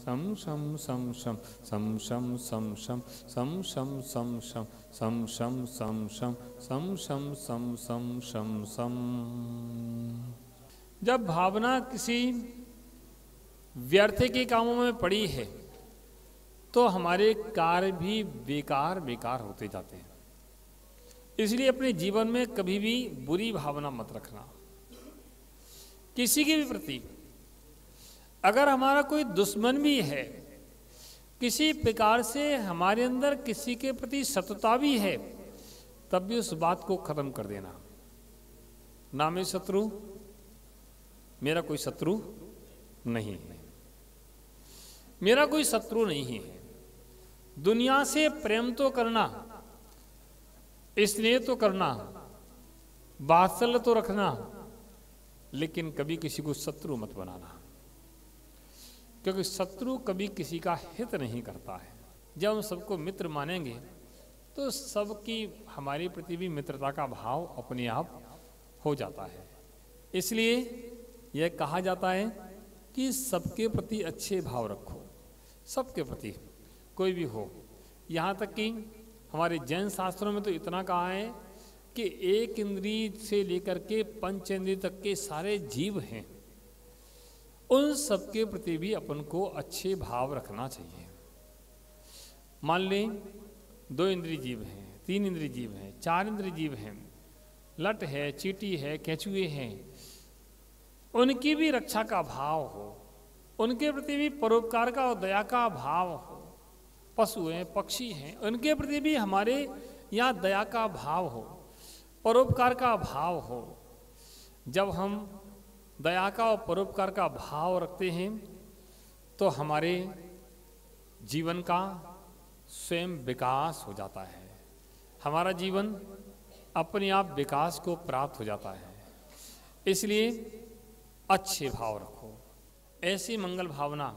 Sam sham sam sham sam sham sam sham sam sham sam sham sam sham sam sham sam sham sam sam sham sam। जब भावना किसी व्यर्थ के कामों में पड़ी है तो हमारे कार्य भी बेकार बेकार होते जाते हैं। इसलिए अपने जीवन में कभी भी बुरी भावना मत रखना किसी के भी प्रति। अगर हमारा कोई दुश्मन भी है, किसी प्रकार से हमारे अंदर किसी के प्रति शत्रुता भी है, तब भी उस बात को खत्म कर देना। ना मैं शत्रु, मेरा कोई शत्रु नहीं है, मेरा कोई शत्रु नहीं है। दुनिया से प्रेम तो करना, स्नेह तो करना, वात्सल्य तो रखना, लेकिन कभी किसी को शत्रु मत बनाना, क्योंकि शत्रु कभी किसी का हित नहीं करता है। जब हम सबको मित्र मानेंगे तो सबकी हमारे प्रति भी मित्रता का भाव अपने आप हो जाता है। इसलिए यह कहा जाता है कि सबके प्रति अच्छे भाव रखो, सबके प्रति कोई भी हो। यहाँ तक कि हमारे जैन शास्त्रों में तो इतना कहा है कि एक इंद्रिय से लेकर के पंच इंद्रिय तक के सारे जीव हैं, उन सबके प्रति भी अपन को अच्छे भाव रखना चाहिए। मान लें 2 इंद्रिय जीव हैं, 3 इंद्रिय जीव हैं, 4 इंद्रिय जीव हैं, लट है, चींटी है, केंचुए हैं, उनकी भी रक्षा का भाव हो, उनके प्रति भी परोपकार का और दया का भाव हो। पशु हैं, पक्षी हैं, उनके प्रति भी हमारे यहाँ दया का भाव हो, परोपकार का भाव हो। जब हम दया का और परोपकार का भाव रखते हैं तो हमारे जीवन का स्वयं विकास हो जाता है, हमारा जीवन अपने आप विकास को प्राप्त हो जाता है। इसलिए अच्छे भाव रखो, ऐसी मंगल भावना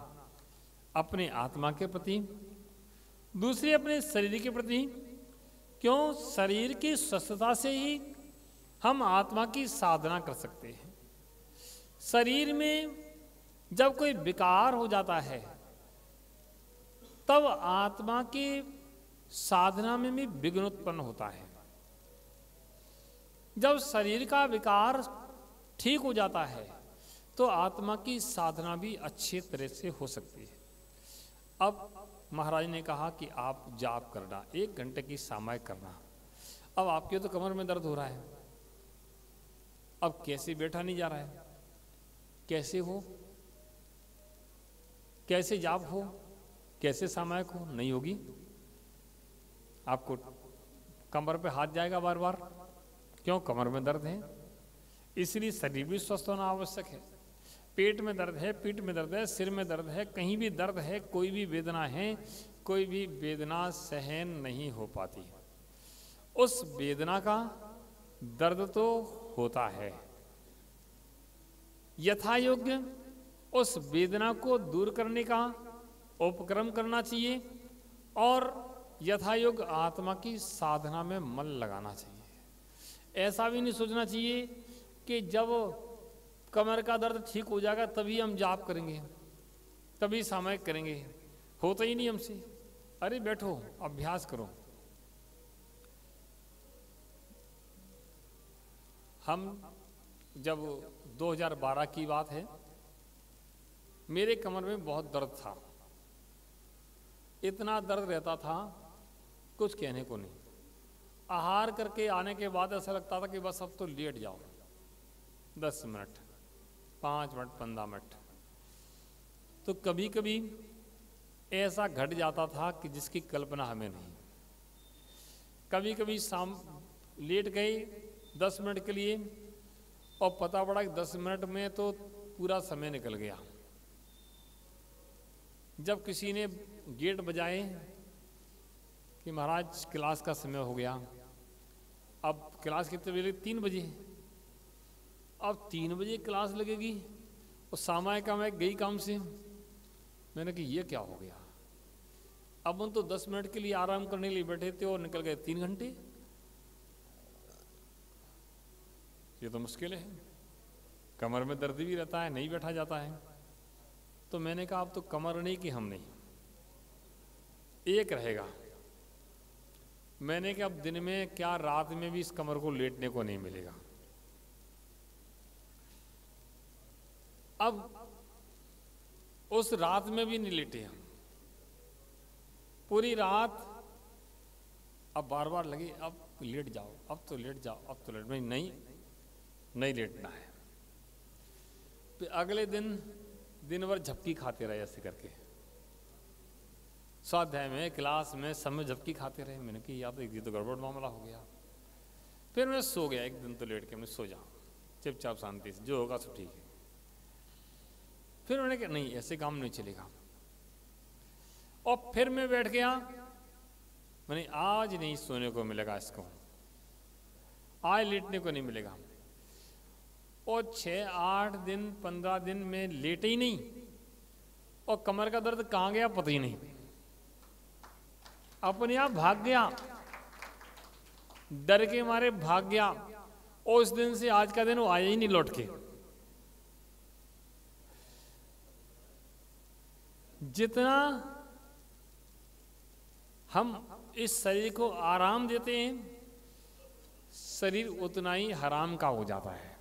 अपने आत्मा के प्रति, दूसरे अपने शरीर के प्रति। क्यों? शरीर की स्वस्थता से ही हम आत्मा की साधना कर सकते हैं। शरीर में जब कोई विकार हो जाता है तब आत्मा की साधना में भी विघ्न उत्पन्न होता है। जब शरीर का विकार ठीक हो जाता है तो आत्मा की साधना भी अच्छी तरह से हो सकती है। अब महाराज ने कहा कि आप जाप करना, 1 घंटे की सामायिक करना। अब आपके तो कमर में दर्द हो रहा है, अब कैसे बैठा नहीं जा रहा है, कैसे हो, कैसे जाप हो, कैसे सामायिक हो? नहीं होगी। आपको कमर पे हाथ जाएगा बार बार, क्यों? कमर में दर्द है। इसलिए शरीर भी स्वस्थ होना आवश्यक है। पेट में दर्द है, पीठ में दर्द है, सिर में दर्द है, कहीं भी दर्द है, कोई भी वेदना है, कोई भी वेदना सहन नहीं हो पाती। उस वेदना का दर्द तो होता है, यथा योग्य उस वेदना को दूर करने का उपक्रम करना चाहिए और यथा योग्य आत्मा की साधना में मन लगाना चाहिए। ऐसा भी नहीं सोचना चाहिए कि जब कमर का दर्द ठीक हो जाएगा तभी हम जाप करेंगे, तभी सामायिक करेंगे। होता ही नहीं हमसे। अरे बैठो, अभ्यास करो। हम जब 2012 की बात है, मेरे कमर में बहुत दर्द था, इतना दर्द रहता था कुछ कहने को नहीं। आहार करके आने के बाद ऐसा लगता था कि बस अब तो लेट जाओ, 10 मिनट, 5 मिनट, 15 मिनट। तो कभी कभी ऐसा घट जाता था कि जिसकी कल्पना हमें नहीं। कभी कभी शाम लेट गए 10 मिनट के लिए और पता पड़ा कि 10 मिनट में तो पूरा समय निकल गया। जब किसी ने गेट बजाए कि महाराज क्लास का समय हो गया, अब क्लास कितने बजे? 3 बजे। अब 3 बजे क्लास लगेगी और सामाय का मैं गई काम से। मैंने कहा ये क्या हो गया, अब हम तो 10 मिनट के लिए आराम करने के लिए बैठे थे और निकल गए 3 घंटे। ये तो मुश्किल है, कमर में दर्द भी रहता है, नहीं बैठा जाता है। तो मैंने कहा अब तो कमर नहीं कि हम नहीं, एक रहेगा। मैंने कहा अब दिन में क्या रात में भी इस कमर को लेटने को नहीं मिलेगा। अब उस रात में भी नहीं लेटे हम, पूरी रात। अब बार बार लगे अब लेट जाओ, अब तो लेट जाओ, अब तो लेट, नहीं लेटना है। फिर अगले दिन भर झपकी खाते रहे ऐसे करके, स्वाध्याय में क्लास में सब में झपकी खाते रहे। मैंने कहा या तो एक दिन तो गड़बड़ मामला हो गया। फिर मैं सो गया, एक दिन तो लेट के मैं सो जाऊं चुपचाप शांति से, जो होगा सब ठीक है। फिर मैंने कहा नहीं ऐसे काम नहीं चलेगा, और फिर मैं बैठ गया। मैंने आज नहीं सोने को मिलेगा इसको, आज लेटने को नहीं मिलेगा। और 6, 8 दिन 15 दिन में लेटे ही नहीं, और कमर का दर्द कहाँ गया पता ही नहीं, अपने आप भाग गया, डर के मारे भाग गया। और उस दिन से आज का दिन वो आया ही नहीं लौट के। जितना हम इस शरीर को आराम देते हैं, शरीर उतना ही हराम का हो जाता है।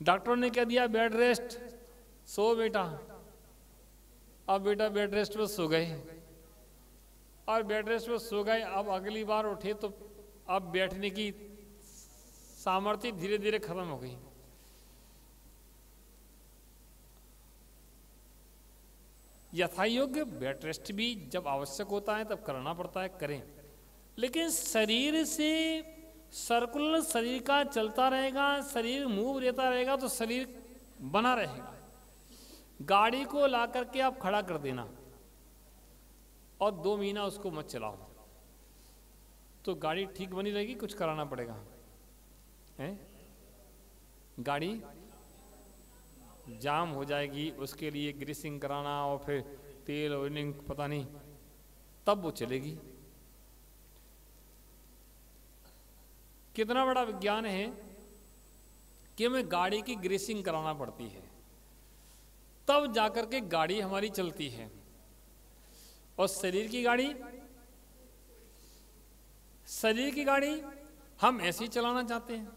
डॉक्टर ने कह दिया बेड रेस्ट, सो बेटा। अब बेटा बेड रेस्ट पर सो गए, और बेड रेस्ट पर सो गए। अब अगली बार उठे तो अब बैठने की सामर्थ्य धीरे धीरे खत्म हो गई। यथायोग्य बेड रेस्ट भी जब आवश्यक होता है तब करना पड़ता है, करें। लेकिन शरीर से सर्कुलर शरीर का चलता रहेगा, शरीर मूव रहता रहेगा तो शरीर बना रहेगा। गाड़ी को ला करके आप खड़ा कर देना और 2 महीना उसको मत चलाओ तो गाड़ी ठीक बनी रहेगी? कुछ कराना पड़ेगा है? गाड़ी जाम हो जाएगी, उसके लिए ग्रीसिंग कराना और फिर तेल ऑयलिंग पता नहीं, तब वो चलेगी। कितना बड़ा विज्ञान है कि हमें गाड़ी की ग्रीसिंग कराना पड़ती है, तब जाकर के गाड़ी हमारी चलती है। और शरीर की गाड़ी हम ऐसे ही चलाना चाहते हैं,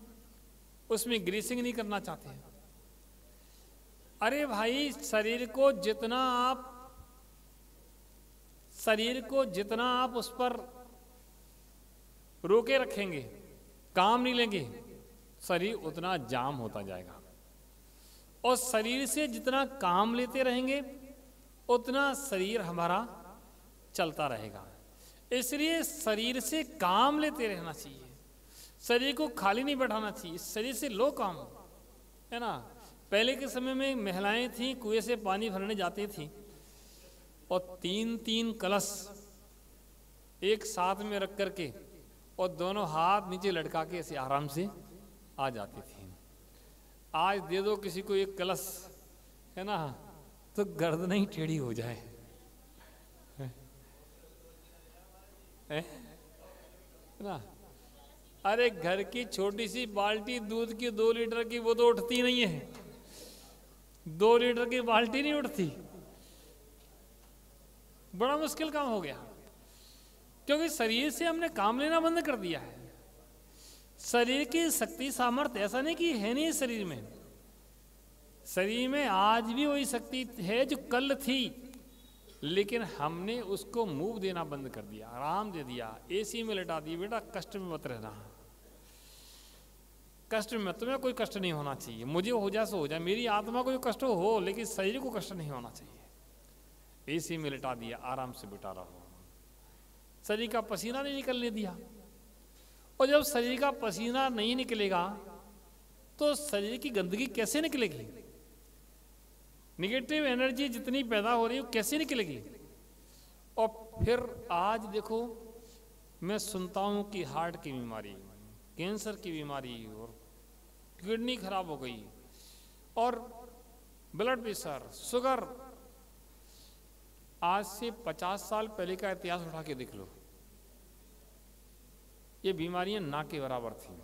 उसमें ग्रीसिंग नहीं करना चाहते हैं। अरे भाई, शरीर को जितना आप उस पर रोके रखेंगे, काम नहीं लेंगे, शरीर उतना जाम होता जाएगा। और शरीर से जितना काम लेते रहेंगे उतना शरीर हमारा चलता रहेगा। इसलिए शरीर से काम लेते रहना चाहिए, शरीर को खाली नहीं बैठाना चाहिए। शरीर से लो काम, है ना। पहले के समय में महिलाएं थीं, कुएं से पानी भरने जाती थीं और 3-3 कलश एक साथ में रख करके और दोनों हाथ नीचे लटका के ऐसे आराम से आ जाती थी। आज दे दो किसी को एक कलश, है ना, तो गर्दन ही टेढ़ी हो जाए, है ना। अरे घर की छोटी सी बाल्टी दूध की 2 लीटर की, वो तो उठती नहीं है। 2 लीटर की बाल्टी नहीं उठती। बड़ा मुश्किल काम हो गया, क्योंकि शरीर से हमने काम लेना बंद कर दिया है। शरीर की शक्ति सामर्थ्य ऐसा नहीं कि है नहीं शरीर में। शरीर में आज भी वही शक्ति है जो कल थी, लेकिन हमने उसको मूव देना बंद कर दिया, आराम दे दिया, एसी में लिटा दिया। बेटा कष्ट में मत रहना, कष्ट में तुम्हें कोई कष्ट नहीं होना चाहिए। मुझे हो जाए सो हो जाए, मेरी आत्मा को जो कष्ट हो, लेकिन शरीर को कष्ट नहीं होना चाहिए। एसी में लिटा दिया, आराम से बिठा रहो, शरीर का पसीना नहीं निकलने दिया। और जब शरीर का पसीना नहीं निकलेगा तो शरीर की गंदगी कैसे निकलेगी? निगेटिव एनर्जी जितनी पैदा हो रही है कैसे निकलेगी? और फिर आज देखो मैं सुनता हूं कि हार्ट की बीमारी, कैंसर की बीमारी और किडनी खराब हो गई और ब्लड प्रेशर, शुगर। आज से 50 साल पहले का इतिहास उठा के देख लो, ये बीमारियां ना के बराबर थी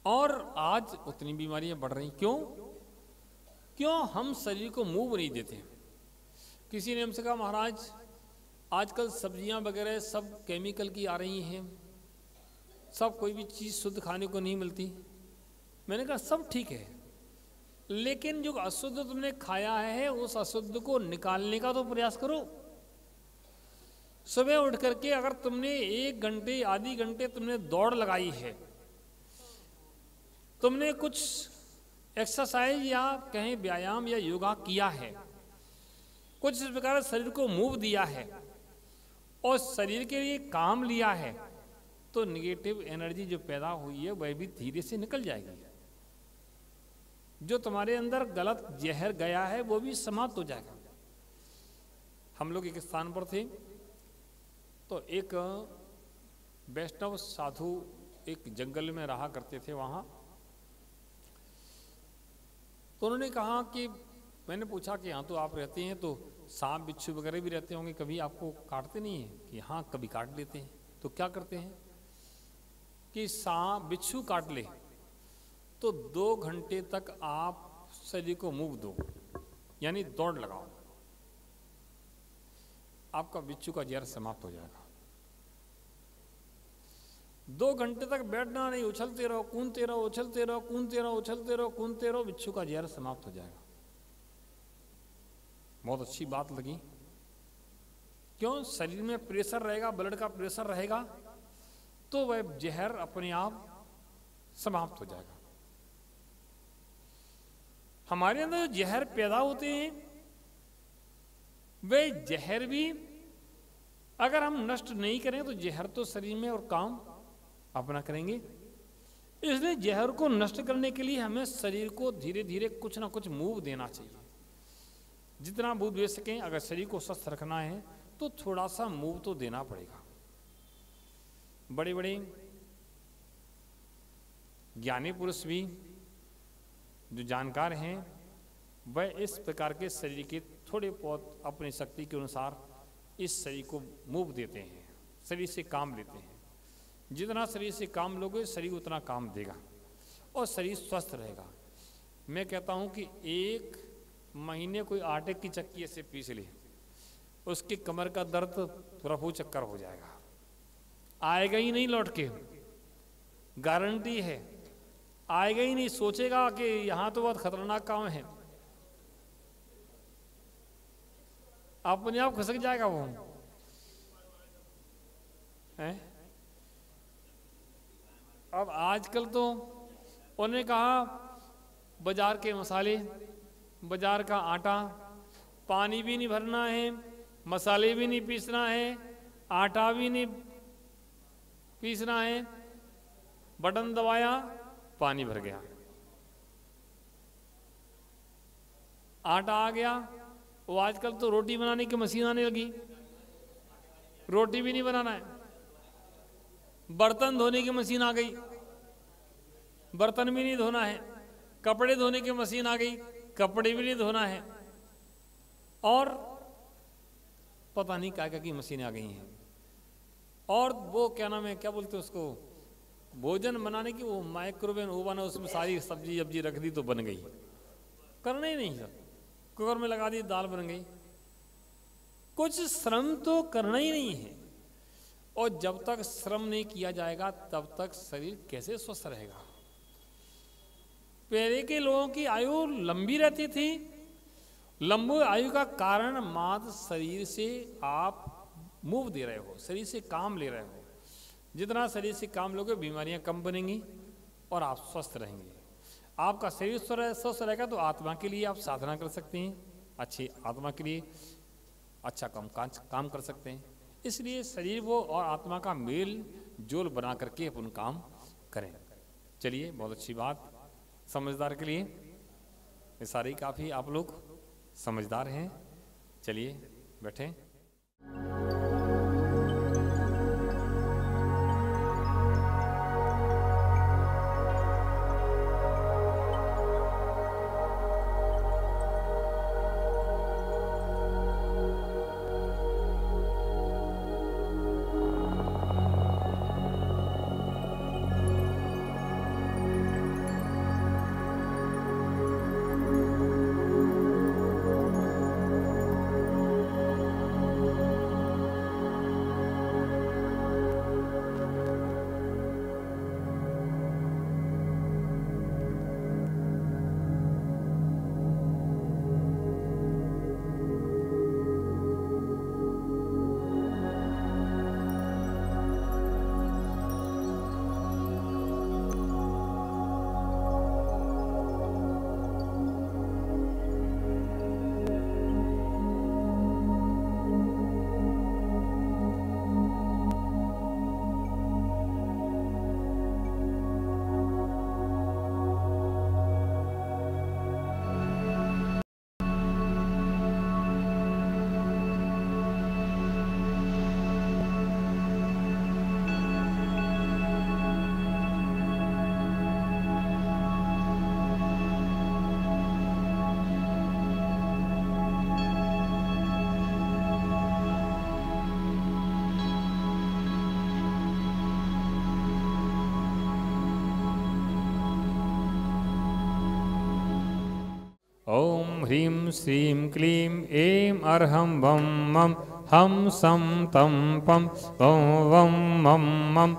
और आज उतनी बीमारियां बढ़ रही। क्यों हम शरीर को मूव नहीं देते। किसी ने हमसे कहा महाराज आजकल सब्जियां वगैरह सब केमिकल की आ रही हैं, सब कोई भी चीज़ शुद्ध खाने को नहीं मिलती। मैंने कहा सब ठीक है, लेकिन जो अशुद्ध तुमने खाया है उस अशुद्ध को निकालने का तो प्रयास करो। सुबह उठ करके अगर तुमने 1 घंटे आधी घंटे तुमने दौड़ लगाई है, तुमने कुछ एक्सरसाइज या कहें व्यायाम या योगा किया है, कुछ इस प्रकार शरीर को मूव दिया है और शरीर के लिए काम लिया है, तो निगेटिव एनर्जी जो पैदा हुई है वह भी धीरे से निकल जाएगी। जो तुम्हारे अंदर गलत जहर गया है वो भी समाप्त हो जाएगा। हम लोग एक स्थान पर थे तो एक वैष्णव साधु एक जंगल में रहा करते थे वहाँ। तो उन्होंने कहा कि मैंने पूछा कि यहाँ तो आप रहते हैं तो सांप बिच्छू वगैरह भी रहते होंगे, कभी आपको काटते नहीं हैं? कि हाँ कभी काट लेते हैं। तो क्या करते हैं कि सांप बिच्छू काट ले तो 2 घंटे तक आप शरीर को मूव दो, यानी दौड़ लगाओ, आपका बिच्छू का जहर समाप्त हो जाएगा। 2 घंटे तक बैठना नहीं, उछलते रहो, कूदते रहो, उछलते रहो, कूदते रहो, उछलते रहो, कूदते रहो, बिच्छू का जहर समाप्त हो जाएगा। बहुत अच्छी बात लगी। क्यों? शरीर में प्रेशर रहेगा, ब्लड का प्रेशर रहेगा तो वह जहर अपने आप समाप्त हो जाएगा। हमारे अंदर जो जहर पैदा होते हैं वे जहर भी अगर हम नष्ट नहीं करें तो जहर तो शरीर में और काम अपना करेंगे। इसलिए जहर को नष्ट करने के लिए हमें शरीर को धीरे धीरे कुछ ना कुछ मूव देना चाहिए। जितना मूव दे सकें, अगर शरीर को स्वस्थ रखना है तो थोड़ा सा मूव तो देना पड़ेगा। बड़े बड़े ज्ञानी पुरुष भी जो जानकार हैं वह इस प्रकार के शरीर के थोड़े बहुत अपनी शक्ति के अनुसार इस शरीर को मूव देते हैं, शरीर से काम लेते हैं। जितना शरीर से काम लोगे शरीर उतना काम देगा और शरीर स्वस्थ रहेगा। मैं कहता हूं कि 1 महीने कोई आटे की चक्की ऐसे पीस ले, उसकी कमर का दर्द रफू चक्कर हो जाएगा, आएगा ही नहीं लौट के, गारंटी है, आएगा ही नहीं। सोचेगा कि यहां तो बहुत खतरनाक काम है, अपने आप खिसक जाएगा वो है। अब आजकल तो उन्होंने कहा बाजार के मसाले, बाजार का आटा, पानी भी नहीं भरना है, मसाले भी नहीं पीसना है, आटा भी नहीं पीसना है, बटन दबाया पानी भर गया, आटा आ गया। वो आजकल तो रोटी बनाने की मशीन आने लगी, रोटी भी नहीं बनाना है, बर्तन धोने की मशीन आ गई, बर्तन भी नहीं धोना है, कपड़े धोने की मशीन आ गई, कपड़े भी नहीं धोना है, और पता नहीं क्या क्या की मशीनें आ गई हैं। और वो क्या नाम है, क्या बोलते हैं उसको, भोजन बनाने की वो माइक्रोवेव ओवन है, उसमें सारी सब्जी वब्जी रख दी तो बन गई। करना ही नहीं सर, कुकर में लगा दी दाल बन गई। कुछ श्रम तो करना ही नहीं है, और जब तक श्रम नहीं किया जाएगा तब तक शरीर कैसे स्वस्थ रहेगा। पहले के लोगों की आयु लंबी रहती थी। लंबी आयु का कारण मात्र शरीर से आप मूव दे रहे हो, शरीर से काम ले रहे हो। जितना शरीर से काम लोगे बीमारियां कम बनेंगी और आप स्वस्थ रहेंगे। आपका शरीर स्वस्थ रहेगा तो आत्मा के लिए आप साधना कर सकते हैं, अच्छी आत्मा के लिए अच्छा काम कर सकते हैं। इसलिए शरीर वो और आत्मा का मेल जोल बना करके अपन काम करें। चलिए, बहुत अच्छी बात। समझदार के लिए ये सारे काफ़ी आप लोग समझदार हैं। चलिए बैठें। ह्रीं श्रीं क्लीं ऐं अर्हं वं मं हम सं तं पं वं वं मं मं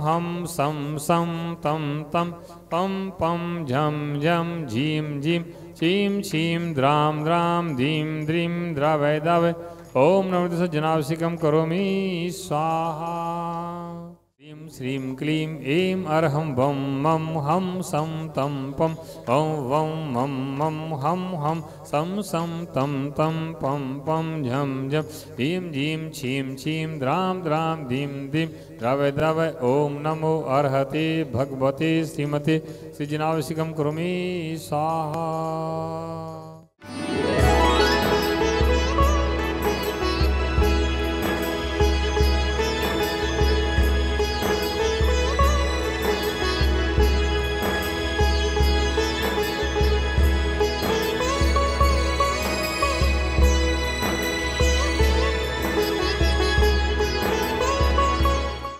हम सं सं तं तं पं पं झं झं झीं झीं छीं छीं द्रां द्रां धीं द्रीं द्रवै द्रवै ॐ नमो जनावसिकं करोमि स्वाहा। ह्रीं श्रीं क्लीं ऐं अर्हं वं मं हम सं तं पं वं वं मं मं हम सं सं तं तं पं पं झं झं ह्रीं झीं छीं छीं द्रां द्रां धीं धीं द्रवै द्रवै ॐ नमो अर्हते भगवते श्रीमते श्रीजनावसिकं करोमि स्वाहा।